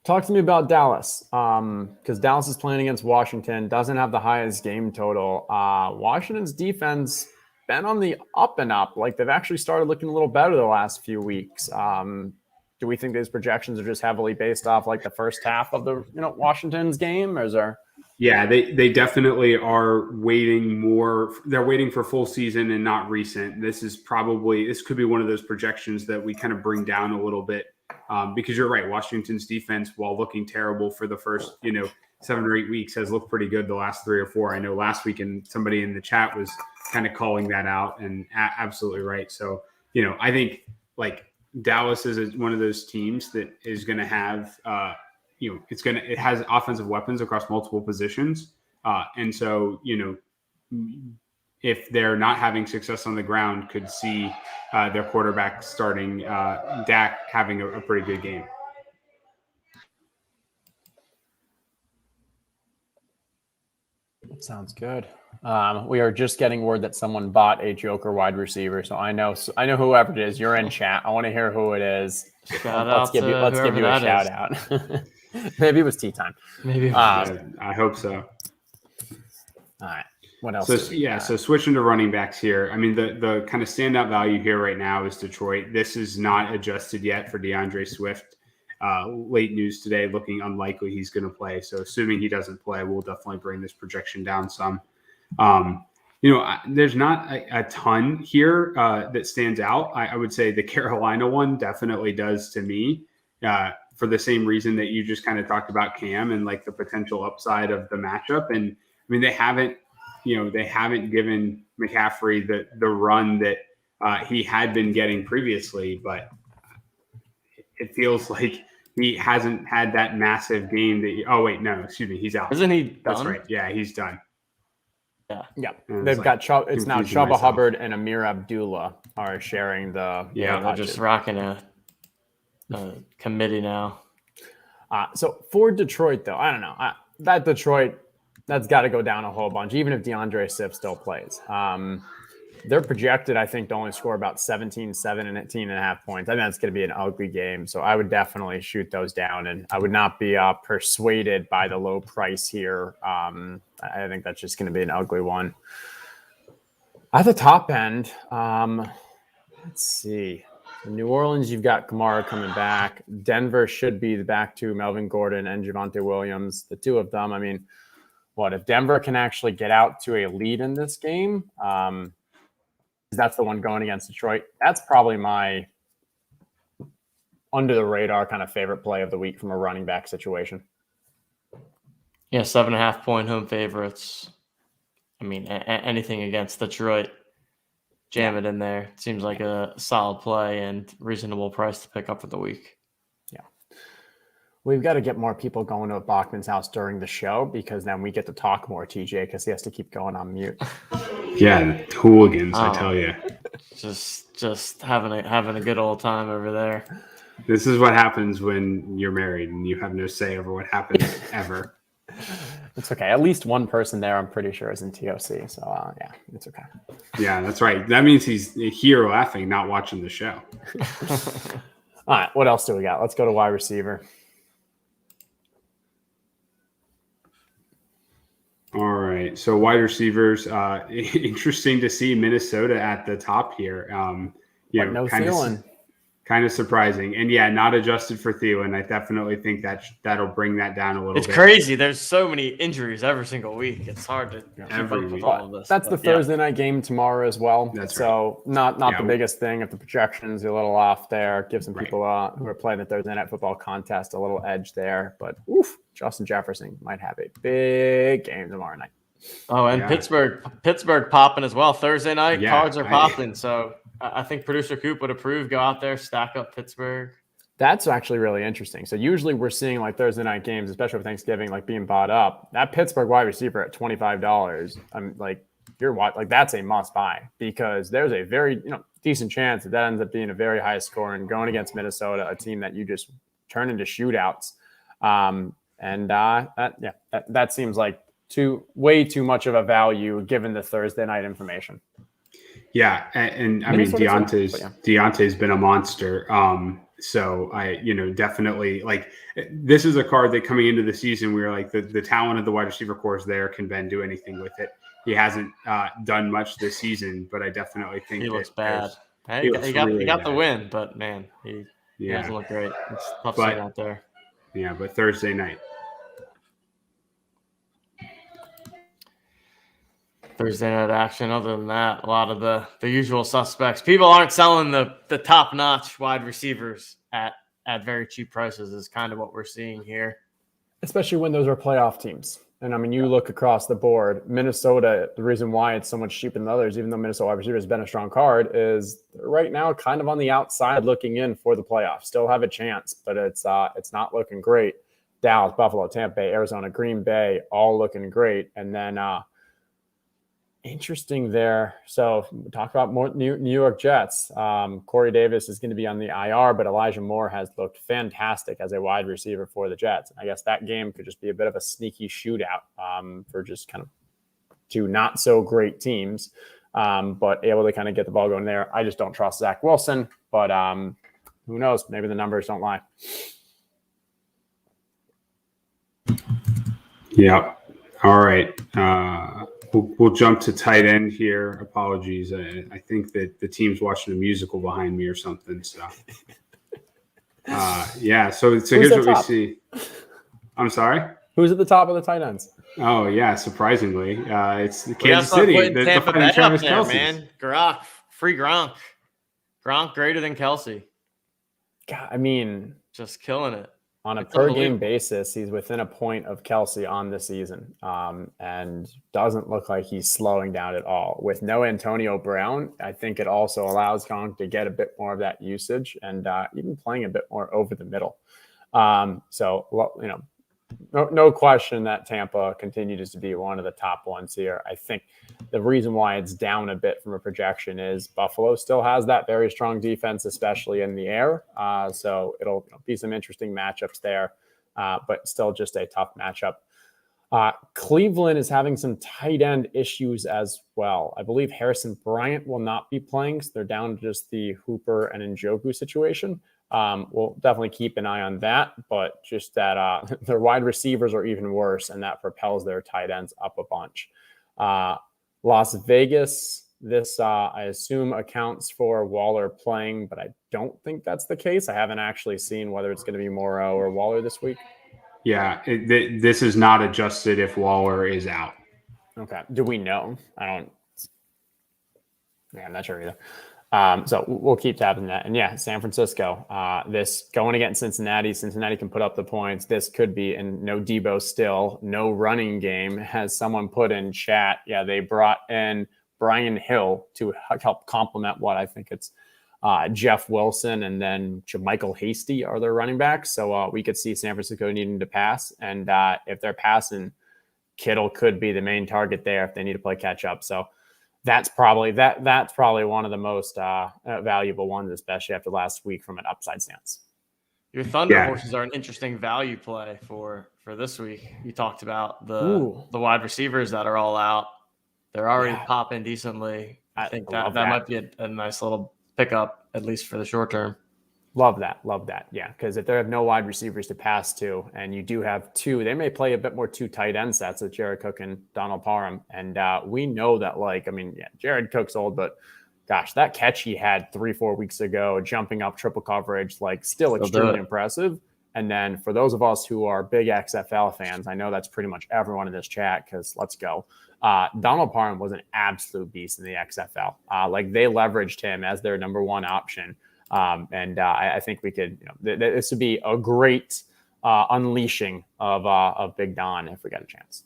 Speaker 2: Talk to me about Dallas, because Dallas is playing against Washington, doesn't have the highest game total. Washington's defense been on the up and up. Like they've actually started looking a little better the last few weeks. Do we think these projections are just heavily based off like the first half of the Washington's game, or is there?
Speaker 3: Yeah, they definitely are waiting more. They're waiting for full season and not recent. This could be one of those projections that we kind of bring down a little bit, because you're right. Washington's defense, while looking terrible for the first 7 or 8 weeks, has looked pretty good the last 3 or 4. I know last week and somebody in the chat was kind of calling that out, and absolutely right. So I think like Dallas is one of those teams that is going to have it has offensive weapons across multiple positions. And so, if they're not having success on the ground, could see their quarterback starting Dak having a pretty good game.
Speaker 2: That sounds good. We are just getting word that someone bought a Joker wide receiver. So I know whoever it is. You're in chat. I want to hear who it is. Let's give you a shout out. Maybe it was tea time.
Speaker 3: Maybe. I hope so.
Speaker 2: All right. What else?
Speaker 3: So switching to running backs here. I mean, the kind of standout value here right now is Detroit. This is not adjusted yet for DeAndre Swift. Late news today, looking unlikely he's going to play. So assuming he doesn't play, we'll definitely bring this projection down some. There's not a ton here that stands out. I would say the Carolina one definitely does to me, for the same reason that you just kind of talked about Cam and like the potential upside of the matchup. And I mean, they haven't given McCaffrey the run that he had been getting previously, but it feels like he hasn't had that massive game that he's out.
Speaker 1: Isn't he done?
Speaker 3: That's right. Yeah, he's done.
Speaker 2: Yeah. They've got it's now Chubba Hubbard and Amir Abdullah are sharing the
Speaker 1: they're just rocking a committee now.
Speaker 2: So for Detroit, though, I don't know. That Detroit, that's got to go down a whole bunch, even if DeAndre Swift still plays. They're projected, I think, to only score about 17, 7, and 18.5 points. I think that's going to be an ugly game. So I would definitely shoot those down, and I would not be persuaded by the low price here. I think that's just going to be an ugly one. At the top end, let's see. In New Orleans, you've got Kamara coming back. Denver should be back to Melvin Gordon and Javonte Williams, the two of them. I mean, if Denver can actually get out to a lead in this game, that's the one going against Detroit. That's probably my under the radar kind of favorite play of the week from a running back situation.
Speaker 1: Yeah, 7.5 point home favorites. I mean, anything against Detroit, jam it in there. It seems like a solid play and reasonable price to pick up for the week.
Speaker 2: Yeah. We've got to get more people going to Bachman's house during the show, because then we get to talk more, TJ, because he has to keep going on mute.
Speaker 3: Yeah, hooligans, I tell you.
Speaker 1: Just having a good old time over there.
Speaker 3: This is what happens when you're married and you have no say over what happens ever.
Speaker 2: It's okay. At least one person there, I'm pretty sure, is in TOC. So, it's okay.
Speaker 3: Yeah, that's right. That means he's here laughing, not watching the show.
Speaker 2: All right, what else do we got? Let's go to wide receiver.
Speaker 3: All right. So wide receivers, interesting to see Minnesota at the top here.
Speaker 2: But no Thielen.
Speaker 3: Kind of surprising. And yeah, not adjusted for Thielen. I definitely think that'll bring that down a little bit.
Speaker 1: It's crazy. There's so many injuries every single week. It's hard to keep up with all of this.
Speaker 2: That's the Thursday night game tomorrow as well.
Speaker 3: That's
Speaker 2: so not the biggest thing. If the projections are a little off there, give some people who are playing the Thursday night football contest a little edge there. But Justin Jefferson might have a big game tomorrow night.
Speaker 1: Oh, and Pittsburgh popping as well. Thursday night, cards are popping. So I think producer Coop would approve. Go out there, stack up Pittsburgh.
Speaker 2: That's actually really interesting. So usually we're seeing like Thursday night games, especially with Thanksgiving, like being bought up. That Pittsburgh wide receiver at $25, I'm like, that's a must buy because there's a very decent chance that ends up being a very high score and going against Minnesota, a team that you just turn into shootouts. That seems like way too much of a value given the Thursday night information.
Speaker 3: Yeah, and I mean Deontay's been a monster. So I definitely like this is a card that coming into the season we were like the talent of the wide receiver core is there. Can Ben do anything with it? He hasn't done much this season, but I definitely think
Speaker 1: he looks bad. He got the win, but man, he doesn't look great. It's tough to out there.
Speaker 3: Yeah, but Thursday night.
Speaker 1: Thursday night action. Other than that, a lot of the usual suspects. People aren't selling the top-notch wide receivers at very cheap prices is kind of what we're seeing here.
Speaker 2: Especially when those are playoff teams. And I mean, you look across the board, Minnesota, the reason why it's so much cheaper than others, even though Minnesota wide receiver has been a strong card, is right now kind of on the outside looking in for the playoffs. Still have a chance, but it's not looking great. Dallas, Buffalo, Tampa Bay, Arizona, Green Bay, all looking great. And then interesting there. So talk about more New York Jets. Corey Davis is going to be on the IR, but Elijah Moore has looked fantastic as a wide receiver for the Jets. I guess that game could just be a bit of a sneaky shootout for just kind of two not so great teams, but able to kind of get the ball going there. I just don't trust Zach Wilson, but who knows? Maybe the numbers don't lie.
Speaker 3: Yeah. All right. We'll jump to tight end here. Apologies. I think that the team's watching a musical behind me or something. So, So here's what we see. I'm sorry.
Speaker 2: Who's at the top of the tight ends?
Speaker 3: Oh yeah, surprisingly, it's the Kansas City. The
Speaker 1: Tampa Bay up there, man. Gronk, free Gronk. Gronk greater than Kelsey.
Speaker 2: God, I mean,
Speaker 1: just killing it.
Speaker 2: On a per-game basis, he's within a point of Kelsey on the season and doesn't look like he's slowing down at all. With no Antonio Brown, I think it also allows Gronk to get a bit more of that usage and even playing a bit more over the middle. No question that Tampa continues to be one of the top ones here. I think the reason why it's down a bit from a projection is Buffalo still has that very strong defense, especially in the air. So it'll be some interesting matchups there, but still just a tough matchup. Cleveland is having some tight end issues as well. I believe Harrison Bryant will not be playing, so they're down to just the Hooper and Njoku situation. We'll definitely keep an eye on that, but just that their wide receivers are even worse, and that propels their tight ends up a bunch. Las Vegas, this I assume accounts for Waller playing, but I don't think that's the case. I haven't actually seen whether it's going to be Moreau or Waller this week.
Speaker 3: Yeah, this is not adjusted if Waller is out.
Speaker 2: Okay. Do we know? I'm not sure either. So we'll keep tapping that. And yeah, San Francisco, this going against Cincinnati. Cincinnati can put up the points. This could be, and no Debo still, no running game. Has someone put in chat? Yeah, they brought in Brian Hill to help complement what I think it's Jeff Wilson and then Michael Hasty are their running backs. So we could see San Francisco needing to pass. And if they're passing, Kittle could be the main target there if they need to play catch up. So that's probably one of the most valuable ones, especially after last week from an upside stance.
Speaker 1: Your Thunder horses are an interesting value play for this week. You talked about the wide receivers that are all out. They're already popping decently. I think that might be a nice little pickup, at least for the short term.
Speaker 2: Love that. Yeah, because if they have no wide receivers to pass to, and you do have two, they may play a bit more two tight end sets with Jared Cook and Donald Parham. And we know that, Jared Cook's old, but gosh, that catch he had 3-4 weeks ago, jumping up triple coverage, still extremely impressive. And then for those of us who are big XFL fans, I know that's pretty much everyone in this chat, because let's go. Donald Parham was an absolute beast in the XFL. They leveraged him as their number one option. I think we could, this would be a great unleashing of Big Don if we got a chance.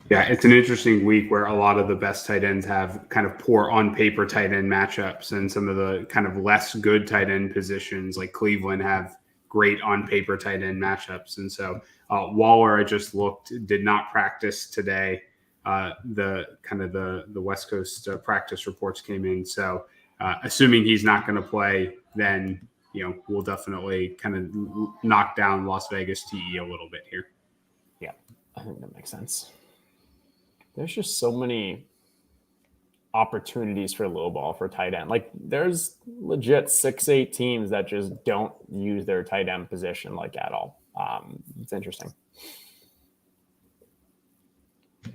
Speaker 3: Yeah, it's an interesting week where a lot of the best tight ends have kind of poor on paper tight end matchups, and some of the kind of less good tight end positions like Cleveland have great on paper tight end matchups. And so Waller, I just looked, did not practice today. The West Coast practice reports came in. So assuming he's not going to play, then, we'll definitely kind of knock down Las Vegas TE a little bit here.
Speaker 2: Yeah, I think that makes sense. There's just so many opportunities for lowball for tight end. There's legit 6-8 teams that just don't use their tight end position at all. It's interesting.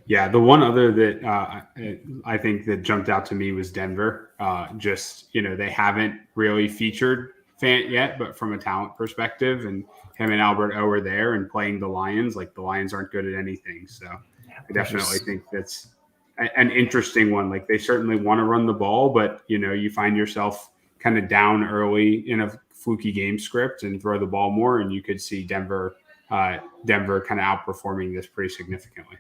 Speaker 3: Yeah, the one other that I think that jumped out to me was Denver. They haven't really featured Fant yet, but from a talent perspective, and him and Albert O are there and playing the Lions. The Lions aren't good at anything. So I definitely think that's an interesting one. They certainly want to run the ball, but, you find yourself kind of down early in a fluky game script and throw the ball more, and you could see Denver kind of outperforming this pretty significantly.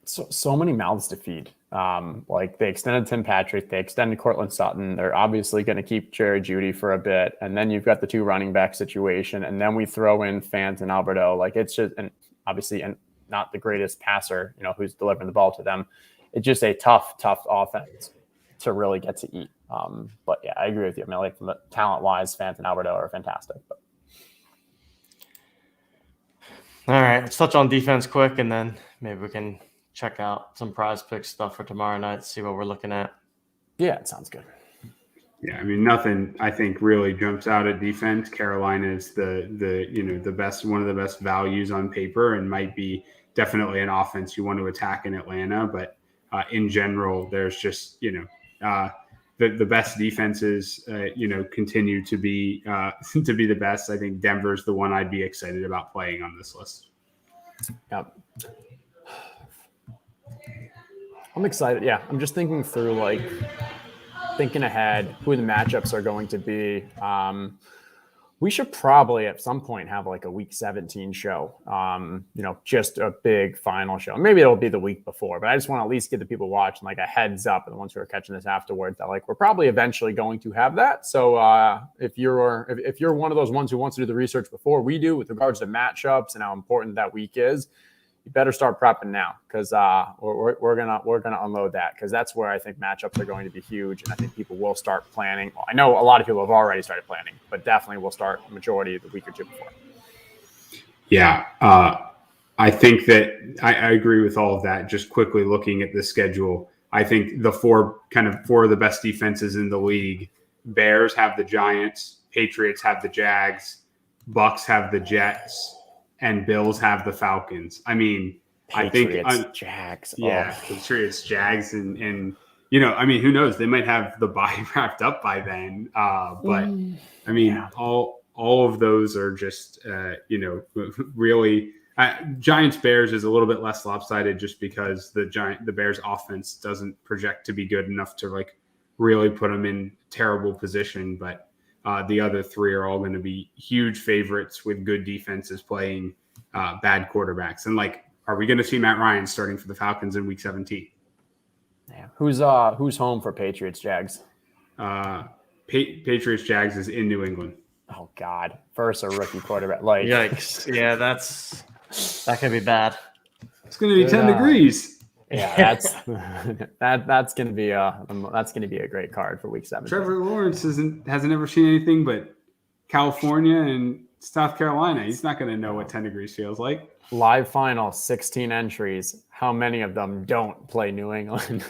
Speaker 2: So many mouths to feed. They extended Tim Patrick, they extended Cortland Sutton. They're obviously going to keep Jerry Jeudy for a bit, and then you've got the two running back situation, and then we throw in Fant and Alberto. It's just, and obviously, and not the greatest passer, who's delivering the ball to them. It's just a tough offense to really get to eat. But yeah, I agree with you. From the talent wise, Fant and Alberto are fantastic. But.
Speaker 1: All right, let's touch on defense quick, and then maybe we can check out some PrizePicks stuff for tomorrow night, see what we're looking at.
Speaker 2: Yeah, it sounds good.
Speaker 3: Yeah, nothing I think really jumps out at defense. Carolina is the best, one of the best values on paper, and might be definitely an offense you want to attack in Atlanta. But in general, there's just the best defenses continue to be the best. I think Denver's the one I'd be excited about playing on this list.
Speaker 2: Yep. I'm excited. Yeah, I'm just thinking through, thinking ahead, who the matchups are going to be. We should probably at some point have a week 17 show, just a big final show. Maybe it'll be the week before, but I just want to at least give the people watching a heads up, and the ones who are catching this afterwards, that we're probably eventually going to have that. So if you're one of those ones who wants to do the research before we do with regards to matchups and how important that week is, you better start prepping now, because we're gonna unload that, because that's where I think matchups are going to be huge, and I think people will start planning. Well, I know a lot of people have already started planning, but definitely will start the majority of the week or two before.
Speaker 3: Yeah, I think that I agree with all of that. Just quickly looking at the schedule, I think the four of the best defenses in the league: Bears have the Giants, Patriots have the Jags, Bucks have the Jets, and Bills have the Falcons.
Speaker 2: Patriots, Jags.
Speaker 3: Yeah, Patriots, Jags, and who knows? They might have the bye wrapped up by then. All of those are just, really. Giants Bears is a little bit less lopsided, just because the Bears offense doesn't project to be good enough to really put them in terrible position, but. The other three are all going to be huge favorites with good defenses playing bad quarterbacks. And are we going to see Matt Ryan starting for the Falcons in week 17?
Speaker 2: Yeah. Who's home for Patriots Jags?
Speaker 3: Patriots Jags is in New England.
Speaker 2: Oh God. First a rookie quarterback.
Speaker 1: Yikes. Yeah, that could be bad.
Speaker 3: It's going to be 10 degrees.
Speaker 2: Yeah, that's going to be a great card for week 7.
Speaker 3: Trevor Lawrence hasn't ever seen anything but California and South Carolina. He's not going to know what 10 degrees feels like.
Speaker 2: Live final, 16 entries. How many of them don't play New England?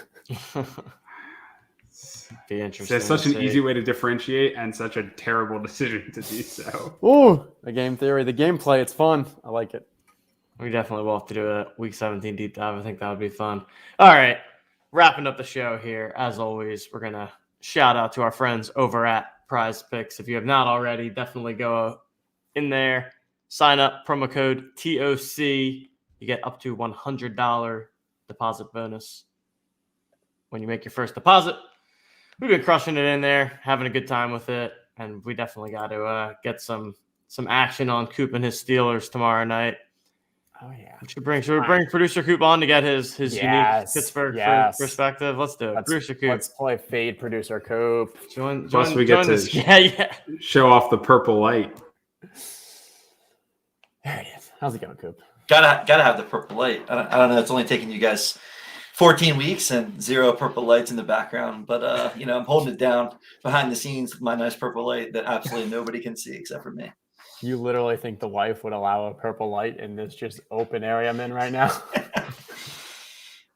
Speaker 1: Be interesting.
Speaker 3: It's such
Speaker 1: to
Speaker 3: an
Speaker 1: see.
Speaker 3: easy way to differentiate and such a terrible decision to do so.
Speaker 2: Ooh, the game theory, the gameplay. It's fun. I like it.
Speaker 1: We definitely will have to do a Week 17 deep dive. I think that would be fun. All right. Wrapping up the show here. As always, we're going to shout out to our friends over at PrizePicks. If you have not already, definitely go in there, sign up, promo code TOC. You get up to $100 deposit bonus when you make your first deposit. We've been crushing it in there, having a good time with it, and we definitely got to get some action on Coop and his Steelers tomorrow night.
Speaker 2: Oh yeah.
Speaker 1: Should we bring producer Coop on to get his unique Pittsburgh perspective? Let's do it. Producer Coop.
Speaker 2: Let's play fade producer Coop.
Speaker 3: Plus we get to show off the purple light.
Speaker 2: There it is. How's it going, Coop?
Speaker 4: Gotta have the purple light. I don't know. It's only taking you guys 14 weeks and 0 purple lights in the background, but I'm holding it down behind the scenes with my nice purple light that absolutely nobody can see except for me.
Speaker 2: You literally think the wife would allow a purple light in this just open area I'm in right now?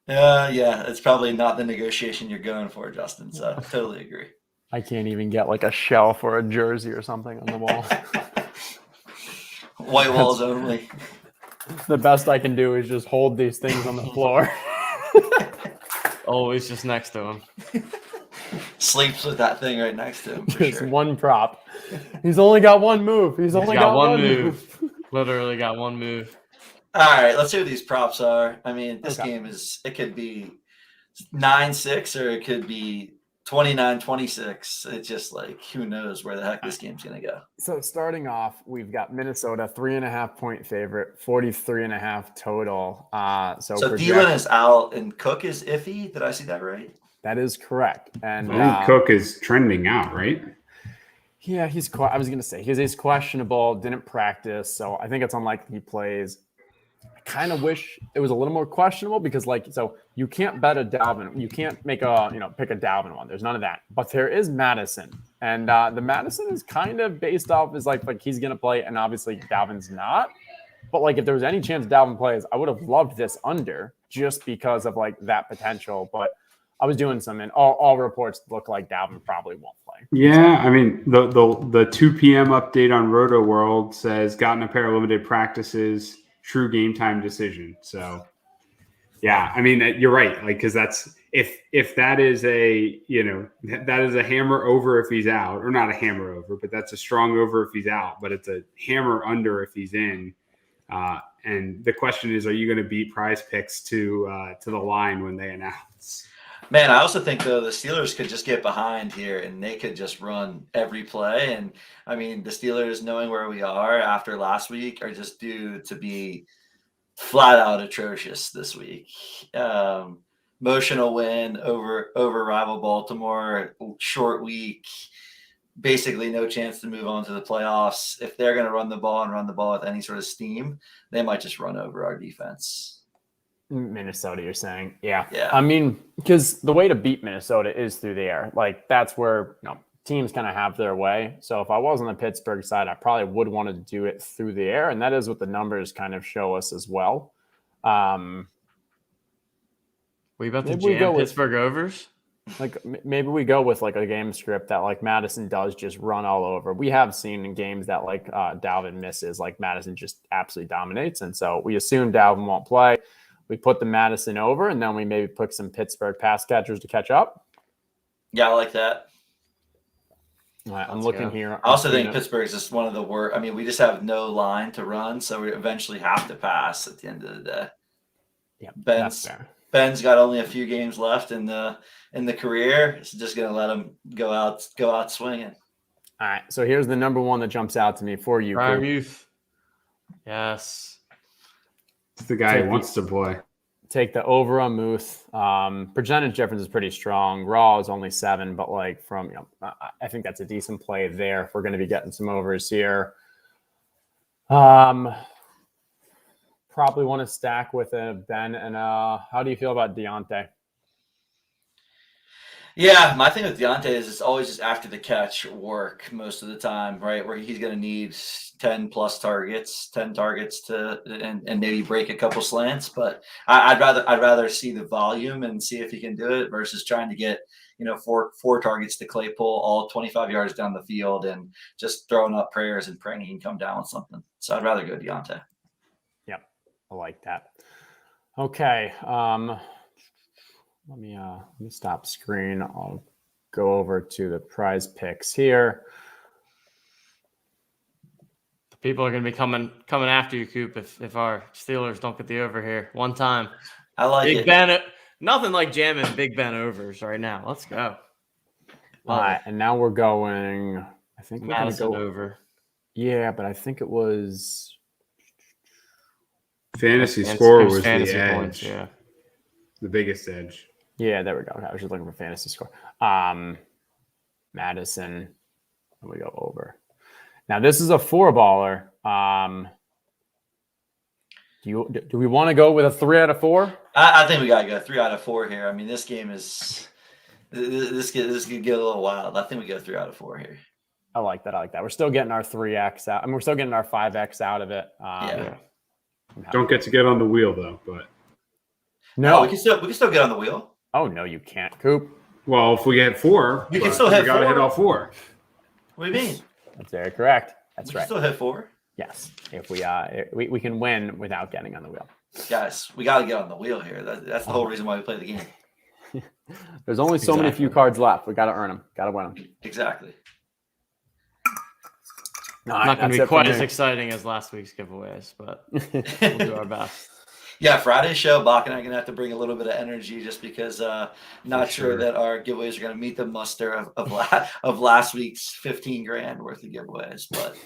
Speaker 4: Yeah, it's probably not the negotiation you're going for, Justin. So I totally agree.
Speaker 2: I can't even get like a shelf or a jersey or something on the wall.
Speaker 4: White walls only.
Speaker 2: The best I can do is just hold these things on the floor.
Speaker 1: Always just next to him.
Speaker 4: Sleeps with that thing right next to him.
Speaker 2: Just one prop. He's only got one move. He's only got one move.
Speaker 1: Literally got one move.
Speaker 4: All right, let's see what these props are. I mean, this game it could be 9-6 or it could be 29-26. It's just like, who knows where the heck this game's going to go.
Speaker 2: So starting off, we've got Minnesota 3.5 point favorite, 43.5 total. So
Speaker 4: Thielen is out and Cook is iffy. Did I see that right?
Speaker 2: That is correct. And
Speaker 3: Cook is trending out, right?
Speaker 2: Yeah, I was going to say he's questionable, didn't practice. So I think it's unlikely he plays. I kind of wish it was a little more questionable because you can't bet a Dalvin. You can't make pick a Dalvin one. There's none of that. But there is Madison. And the Madison is kind of based off is like he's going to play. And obviously Dalvin's not. But if there was any chance Dalvin plays, I would have loved this under just because of that potential. But I was doing some, and all reports look like Dalvin probably won't play.
Speaker 3: Yeah, I mean, the 2 p.m. update on Roto World says gotten a pair of limited practices, true game time decision. So, yeah, I mean, you're right. Because that's if that is that is a hammer over if he's out, or not a hammer over, but that's a strong over if he's out. But it's a hammer under if he's in. And the question is, are you going to beat PrizePicks to the line when they announce?
Speaker 4: Man, I also think, though, the Steelers could just get behind here and they could just run every play. And, I mean, the Steelers, knowing where we are after last week, are just due to be flat out atrocious this week. Emotional win over rival Baltimore, short week, basically no chance to move on to the playoffs. If they're going to run the ball with any sort of steam, they might just run over our defense.
Speaker 2: Minnesota, you're saying? Yeah.
Speaker 4: Yeah.
Speaker 2: I mean, because the way to beat Minnesota is through the air. That's where teams kind of have their way. So if I was on the Pittsburgh side, I probably would want to do it through the air, and that is what the numbers kind of show us as well.
Speaker 1: We about to jam Pittsburgh overs?
Speaker 2: Maybe we go with a game script that Madison does just run all over. We have seen in games that Dalvin misses, Madison just absolutely dominates, and so we assume Dalvin won't play. We put the Madison over, and then we maybe put some Pittsburgh pass catchers to catch up.
Speaker 4: Yeah, I like that.
Speaker 2: All right, I'm looking here.
Speaker 4: I also think Pittsburgh is just one of the worst. I mean, we just have no line to run, so we eventually have to pass at the end of the day.
Speaker 2: Yeah, that's fair.
Speaker 4: Ben's got only a few games left in the career. It's just going to let him go out swinging.
Speaker 2: All right, so here's the number one that jumps out to me for you.
Speaker 1: Prime youth. Yes.
Speaker 3: It's the guy who wants to play.
Speaker 2: Take the over on Muth. Percentage difference is pretty strong. Raw is only 7, but I think that's a decent play there if we're going to be getting some overs here. Probably want to stack with a Ben. And how do you feel about Deontay?
Speaker 4: Yeah, my thing with Deontay is it's always just after the catch work most of the time, right? Where he's going to need 10 targets and maybe break a couple slants. But I'd rather see the volume and see if he can do it versus trying to get four targets to Claypool, all 25 yards down the field, and just throwing up prayers and praying he can come down with something. So I'd rather go Deontay.
Speaker 2: Yep, I like that. Okay, let me stop screen. I'll go over to the PrizePicks here.
Speaker 1: People are going to be coming after you, Coop, if our Steelers don't get the over here one time.
Speaker 4: I like
Speaker 1: Big
Speaker 4: it.
Speaker 1: Ben, nothing like jamming Big Ben overs right now. Let's go.
Speaker 2: All right, and now we're going. I think we're going to
Speaker 1: Madison
Speaker 2: go
Speaker 1: over.
Speaker 2: Yeah, but I think it was
Speaker 3: fantasy
Speaker 1: It
Speaker 3: score was
Speaker 1: fantasy
Speaker 3: the edge,
Speaker 1: points, yeah.
Speaker 3: the biggest edge.
Speaker 2: Yeah, there we go. I was just looking for fantasy score. Madison, and we go over. Now this is a 4-baller. Do we want to go with a 3 out of 4?
Speaker 4: I think we gotta go 3 out of 4 here. I mean, this game is this could get a little wild. I think we go 3 out of 4 here.
Speaker 2: I like that. We're still getting our 3x out. I mean, we're still getting our 5x out of it.
Speaker 4: Yeah.
Speaker 3: Don't get to get on the wheel though, but
Speaker 2: No,
Speaker 4: we can still get on the wheel.
Speaker 2: Oh no, you can't, Coop.
Speaker 3: well, if we get 4,
Speaker 4: You can still hit 4.
Speaker 3: Gotta hit all 4.
Speaker 4: What do you mean?
Speaker 2: That's very correct. That's
Speaker 4: We
Speaker 2: right.
Speaker 4: can still hit 4.
Speaker 2: Yes, if we can win without getting on the wheel.
Speaker 4: Guys, we got to get on the wheel here. That's the whole reason why we play the game.
Speaker 2: There's only so many few cards left. We got to earn them. Got to win them.
Speaker 4: Exactly.
Speaker 1: Not going to be quite as exciting as last week's giveaways, but we'll do our best.
Speaker 4: Yeah, Friday's show, Bach and I are going to have to bring a little bit of energy just because not sure that our giveaways are going to meet the muster of last week's 15 grand worth of giveaways. But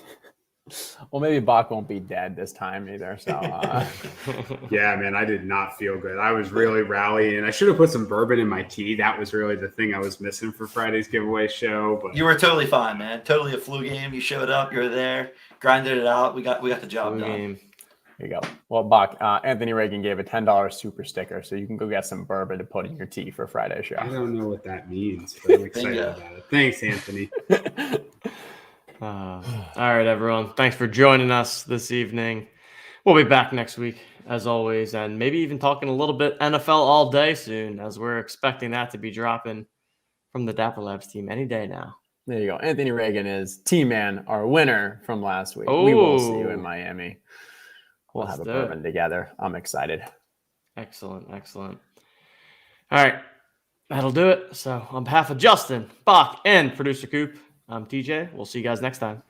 Speaker 2: well, maybe Bach won't be dead this time either. So
Speaker 3: yeah, man, I did not feel good. I was really rallying. I should have put some bourbon in my tea. That was really the thing I was missing for Friday's giveaway show. But
Speaker 4: you were totally fine, man. Totally a flu game. You showed up. You were there. Grinded it out. We got the job done.
Speaker 1: Game.
Speaker 2: There you go. Well, Bach, Anthony Reagan gave a $10 super sticker, so you can go get some bourbon to put in your tea for Friday's show.
Speaker 3: I don't know what that means, but I'm excited about it. Thanks, Anthony.
Speaker 1: All right, everyone. Thanks for joining us this evening. We'll be back next week, as always, and maybe even talking a little bit NFL all day soon, as we're expecting that to be dropping from the Dapper Labs team any day now.
Speaker 2: There you go. Anthony Reagan is T-Man, our winner from last week. We will see you in Miami. We'll have a bourbon together. I'm excited.
Speaker 1: Excellent. All right. That'll do it. So on behalf of Justin, Bach, and producer Coop, I'm TJ. We'll see you guys next time.